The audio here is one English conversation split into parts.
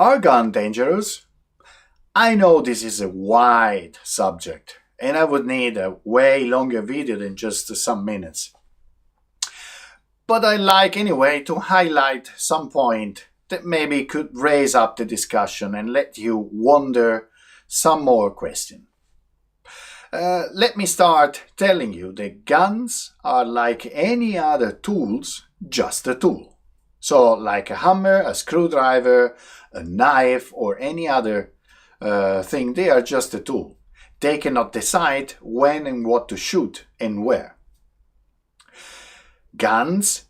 Are guns dangerous? I know this is a wide subject, and I would need a way longer video than just some minutes. But I like anyway to highlight some point that maybe could raise up the discussion and let you wonder some more questions. Let me start telling you that guns are like any other tools, just a tool. So, like a hammer, a screwdriver, a knife, or any other thing, they are just a tool. They cannot decide when and what to shoot and where. Guns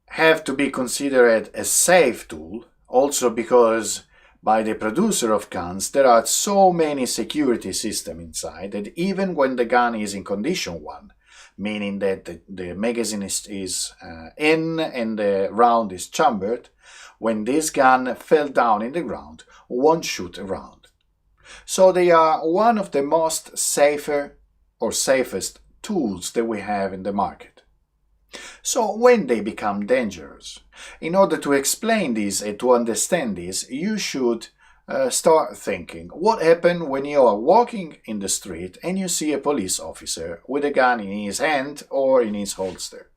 have to be considered a safe tool, also because by the producer of guns there are so many security systems inside that even when the gun is in condition 1, meaning that the magazine is in and the round is chambered, when this gun fell down in the ground, won't shoot a round. So they are one of the most safer or safest tools that we have in the market. So when they become dangerous, in order to explain this and to understand this, you should start thinking, what happens when you are walking in the street and you see a police officer with a gun in his hand or in his holster?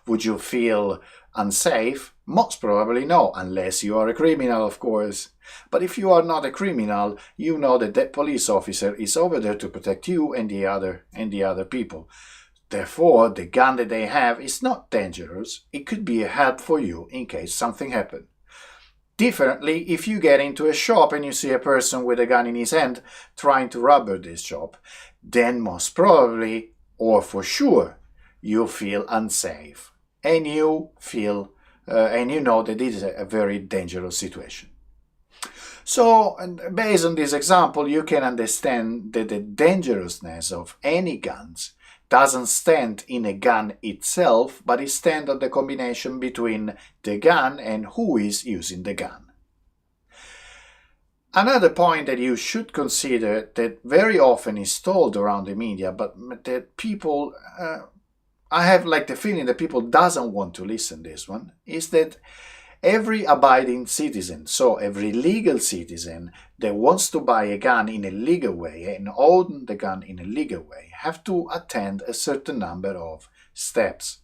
Would you feel unsafe? Most probably no, unless you are a criminal, of course. But if you are not a criminal, you know that that police officer is over there to protect you and the other people. Therefore, the gun that they have is not dangerous. It could be a help for you in case something happens. Differently, if you get into a shop and you see a person with a gun in his hand trying to rob this shop, then most probably, or for sure, you feel unsafe. And you know that this is a very dangerous situation. So, based on this example, you can understand that the dangerousness of any guns doesn't stand in a gun itself, but it stands on the combination between the gun and who is using the gun. Another point that you should consider that very often is told around the media, but that people, I have like the feeling that people doesn't want to listen to this one, is that every abiding citizen, so every legal citizen that wants to buy a gun in a legal way and own the gun in a legal way, have to attend a certain number of steps.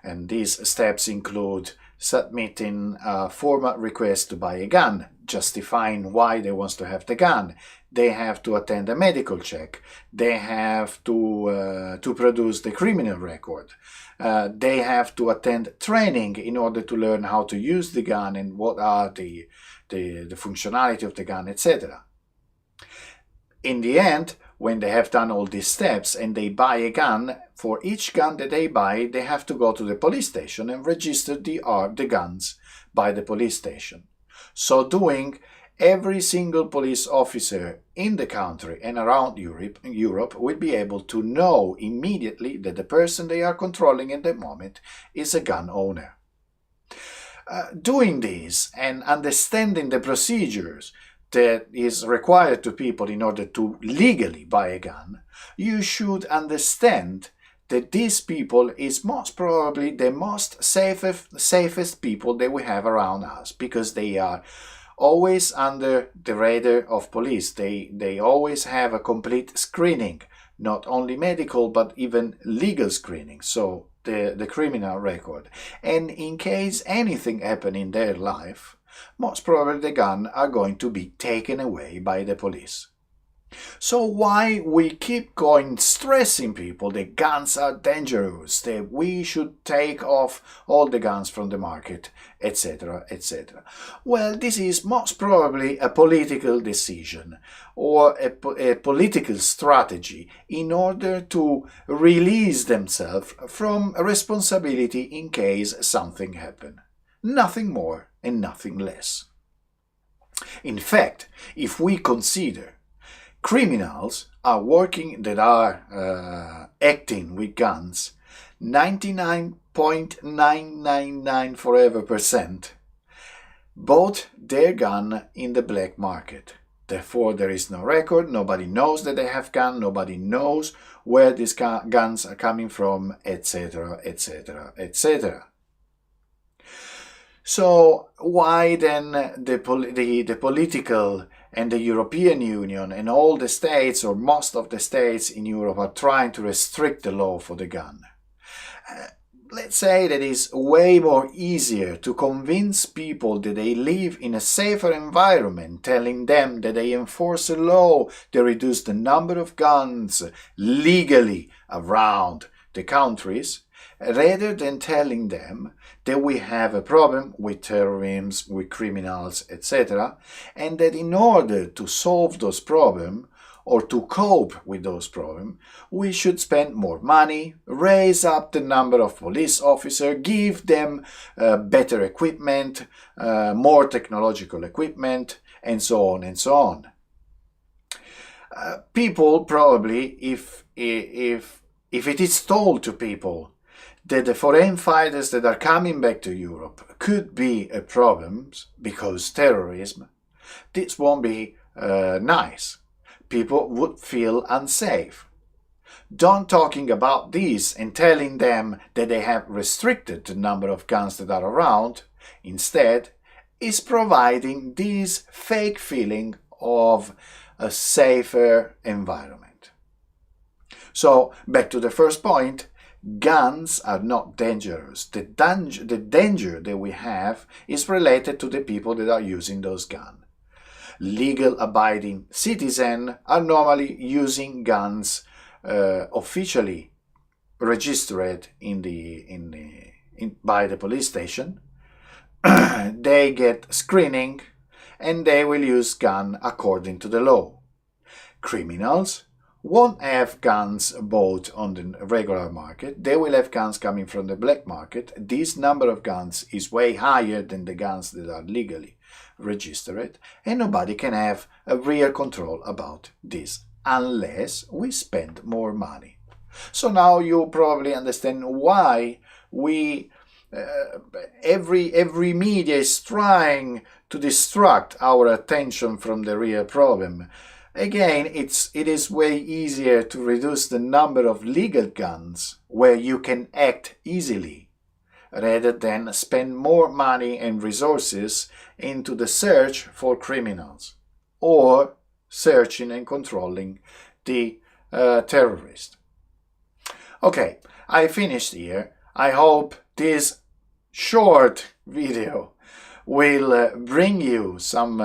And these steps include submitting a formal request to buy a gun, justifying why they want to have the gun. They have to attend a medical check. They have to produce the criminal record. They have to attend training in order to learn how to use the gun and what are the functionality of the gun, etc. In the end, when they have done all these steps and they buy a gun, for each gun that they buy, they have to go to the police station and register the guns by the police station. So doing, every single police officer in the country and around Europe will be able to know immediately that the person they are controlling at the moment is a gun owner. Doing this and understanding the procedures that is required to people in order to legally buy a gun, you should understand that these people is most probably the most safest people that we have around us, because they are always under the radar of police. They always have a complete screening, not only medical but even legal screening, so the criminal record. And in case anything happen in their life, most probably the gun are going to be taken away by the police. So why we keep going stressing people that guns are dangerous, that we should take off all the guns from the market, etc., etc. Well, this is most probably a political decision or a political strategy in order to release themselves from responsibility in case something happens. Nothing more and nothing less. In fact, if we consider criminals that are acting with guns, 99.999 forever% bought their gun in the black market. Therefore, there is no record, nobody knows that they have gun, nobody knows where these guns are coming from, etc., etc., etc. So why then the political and the European Union and all the states, or most of the states in Europe, are trying to restrict the law for the gun? Let's say that it's way more easier to convince people that they live in a safer environment, telling them that they enforce a law to reduce the number of guns legally around the countries, rather than telling them that we have a problem with terrorism, with criminals, etc., and that in order to solve those problems, or to cope with those problems, we should spend more money, raise up the number of police officers, give them better equipment, more technological equipment, and so on and so on. People probably, if it is told to people that the foreign fighters that are coming back to Europe could be a problem because terrorism, this won't be nice. People would feel unsafe. Don't talking about this and telling them that they have restricted the number of guns that are around, instead, is providing this fake feeling of a safer environment. So, back to the first point, guns are not dangerous. The danger that we have is related to the people that are using those guns. Legal abiding citizens are normally using guns officially registered by the police station. They get screening and they will use gun according to the law. Criminals won't have guns bought on the regular market. They will have guns coming from the black market. This number of guns is way higher than the guns that are legally registered, and nobody can have a real control about this unless we spend more money. So now you probably understand why every media is trying to distract our attention from the real problem. Again, it is way easier to reduce the number of legal guns where you can act easily, rather than spend more money and resources into the search for criminals or searching and controlling the terrorists. Okay, I finished here. I hope this short video will bring you some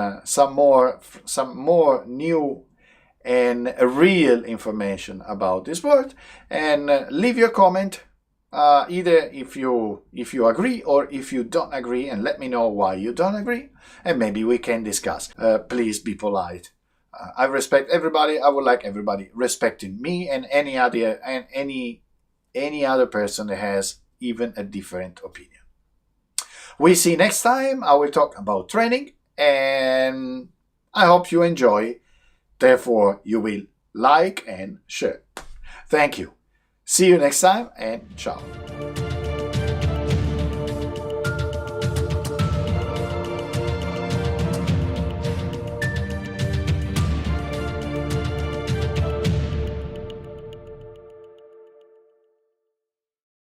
more new and real information about this word, and leave your comment. Either if you agree or if you don't agree, and let me know why you don't agree, and maybe we can discuss. Please be polite. I respect everybody. I would like everybody respecting me and any other person that has even a different opinion. We see next time. I will talk about training, and I hope you enjoy. Therefore, you will like and share. Thank you. See you next time, and ciao.